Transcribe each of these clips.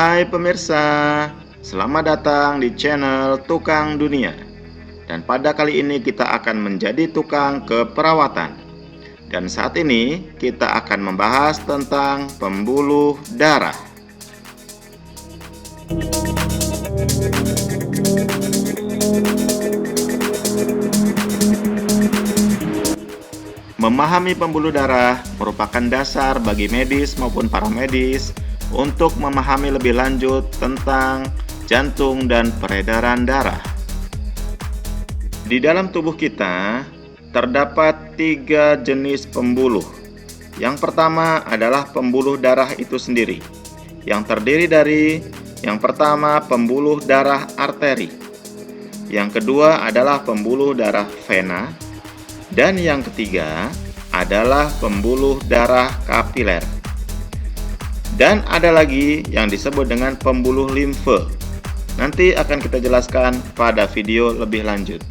Hai pemirsa, selamat datang di channel Tukang Dunia. Dan pada kali ini kita akan menjadi tukang keperawatan. Dan saat ini kita akan membahas tentang pembuluh darah. Memahami pembuluh darah merupakan dasar bagi medis maupun paramedis untuk memahami lebih lanjut tentang jantung dan peredaran darah. Di dalam tubuh kita terdapat 3 jenis pembuluh. Yang pertama adalah pembuluh darah itu sendiri, yang terdiri dari yang pertama pembuluh darah arteri, yang kedua adalah pembuluh darah vena, dan yang ketiga adalah pembuluh darah kapiler. Dan ada lagi yang disebut dengan pembuluh limfe. Nanti akan kita jelaskan pada video lebih lanjut.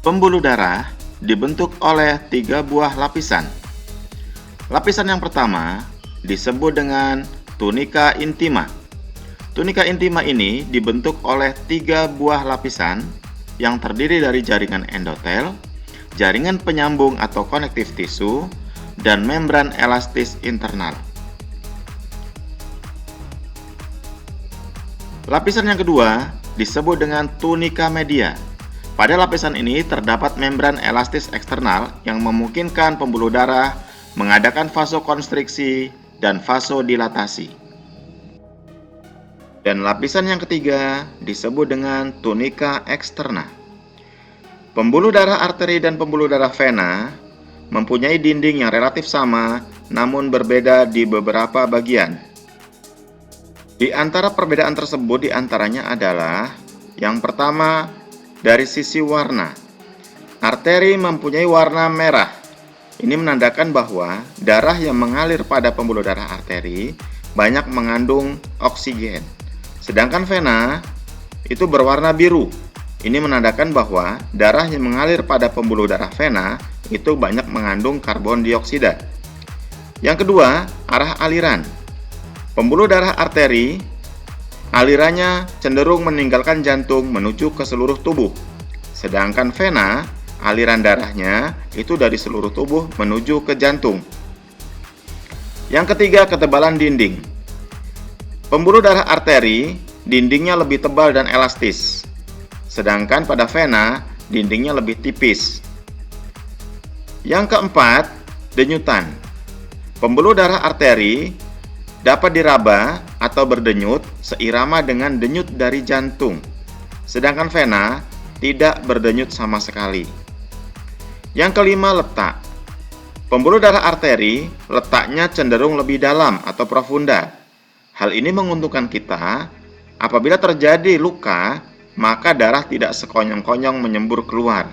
Pembuluh darah dibentuk oleh 3 buah lapisan. Lapisan yang pertama disebut dengan tunika intima. Tunika intima ini dibentuk oleh 3 buah lapisan yang terdiri dari jaringan endotel, jaringan penyambung atau konektif tisu, dan membran elastis internal. Lapisan yang kedua disebut dengan tunika media. Pada lapisan ini terdapat membran elastis eksternal yang memungkinkan pembuluh darah mengadakan vasokonstriksi dan vasodilatasi. Dan lapisan yang ketiga disebut dengan tunika eksterna. Pembuluh darah arteri dan pembuluh darah vena mempunyai dinding yang relatif sama namun berbeda di beberapa bagian. Di antara perbedaan tersebut diantaranya adalah yang pertama dari sisi warna. Arteri mempunyai warna merah. Ini menandakan bahwa darah yang mengalir pada pembuluh darah arteri banyak mengandung oksigen. Sedangkan vena itu berwarna biru. Ini menandakan bahwa darah yang mengalir pada pembuluh darah vena itu banyak mengandung karbon dioksida. Yang kedua, arah aliran. Pembuluh darah arteri alirannya cenderung meninggalkan jantung menuju ke seluruh tubuh. Sedangkan vena aliran darahnya itu dari seluruh tubuh menuju ke jantung. Yang ketiga, ketebalan dinding. Pembuluh darah arteri dindingnya lebih tebal dan elastis, sedangkan pada vena dindingnya lebih tipis. Yang keempat, denyutan. Pembuluh darah arteri dapat diraba atau berdenyut seirama dengan denyut dari jantung, sedangkan vena tidak berdenyut sama sekali. Yang kelima, letak. Pembuluh darah arteri letaknya cenderung lebih dalam atau profunda. Hal ini menguntungkan kita apabila terjadi luka, maka darah tidak sekonyong-konyong menyembur keluar.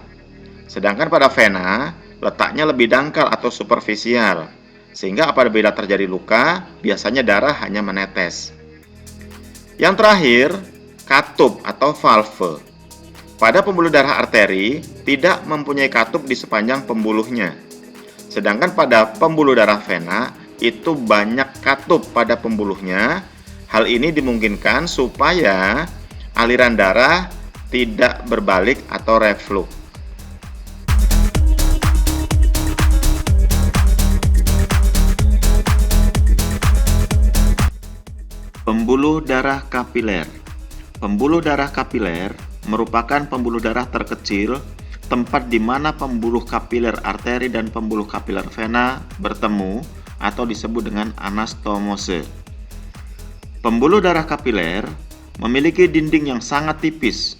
Sedangkan pada vena letaknya lebih dangkal atau superficial, sehingga apabila terjadi luka, biasanya darah hanya menetes. Yang terakhir, katup atau valve. Pada pembuluh darah arteri tidak mempunyai katup di sepanjang pembuluhnya. Sedangkan pada pembuluh darah vena itu banyak katup pada pembuluhnya. Hal ini dimungkinkan supaya aliran darah tidak berbalik atau reflux. Pembuluh darah kapiler. Pembuluh darah kapiler merupakan pembuluh darah terkecil, tempat di mana pembuluh kapiler arteri dan pembuluh kapiler vena bertemu atau disebut dengan anastomose. Pembuluh darah kapiler memiliki dinding yang sangat tipis,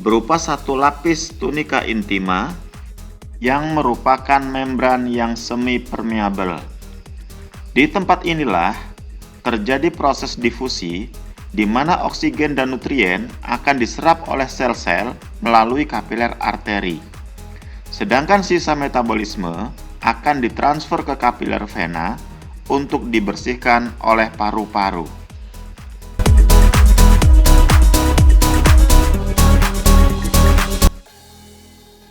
berupa satu lapis tunika intima yang merupakan membran yang semi permeabel. Di tempat inilah terjadi proses difusi di mana oksigen dan nutrien akan diserap oleh sel-sel melalui kapiler arteri. Sedangkan sisa metabolisme akan ditransfer ke kapiler vena untuk dibersihkan oleh paru-paru.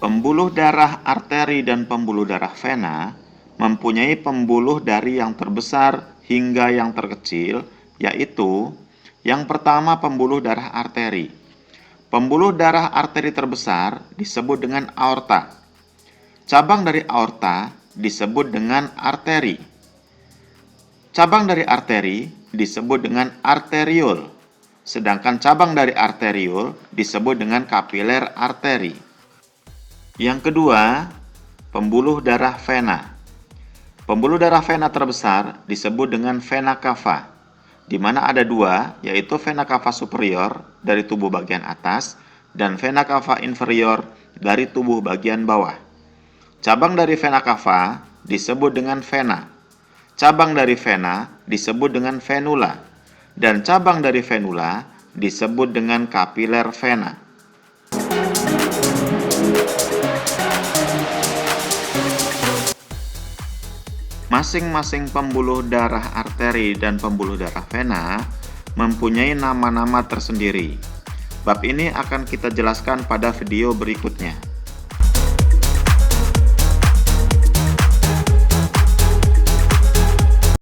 Pembuluh darah arteri dan pembuluh darah vena mempunyai pembuluh dari yang terbesar hingga yang terkecil, yaitu yang pertama pembuluh darah arteri. Pembuluh darah arteri terbesar disebut dengan aorta. Cabang dari aorta disebut dengan arteri. Cabang dari arteri disebut dengan arteriol, sedangkan cabang dari arteriol disebut dengan kapiler arteri. Yang kedua, pembuluh darah vena. Pembuluh darah vena terbesar disebut dengan vena cava, di mana ada dua, yaitu vena cava superior dari tubuh bagian atas dan vena cava inferior dari tubuh bagian bawah. Cabang dari vena cava disebut dengan vena. Cabang dari vena disebut dengan venula, dan cabang dari venula disebut dengan kapiler vena. Masing-masing pembuluh darah arteri dan pembuluh darah vena mempunyai nama-nama tersendiri. Bab ini akan kita jelaskan pada video berikutnya.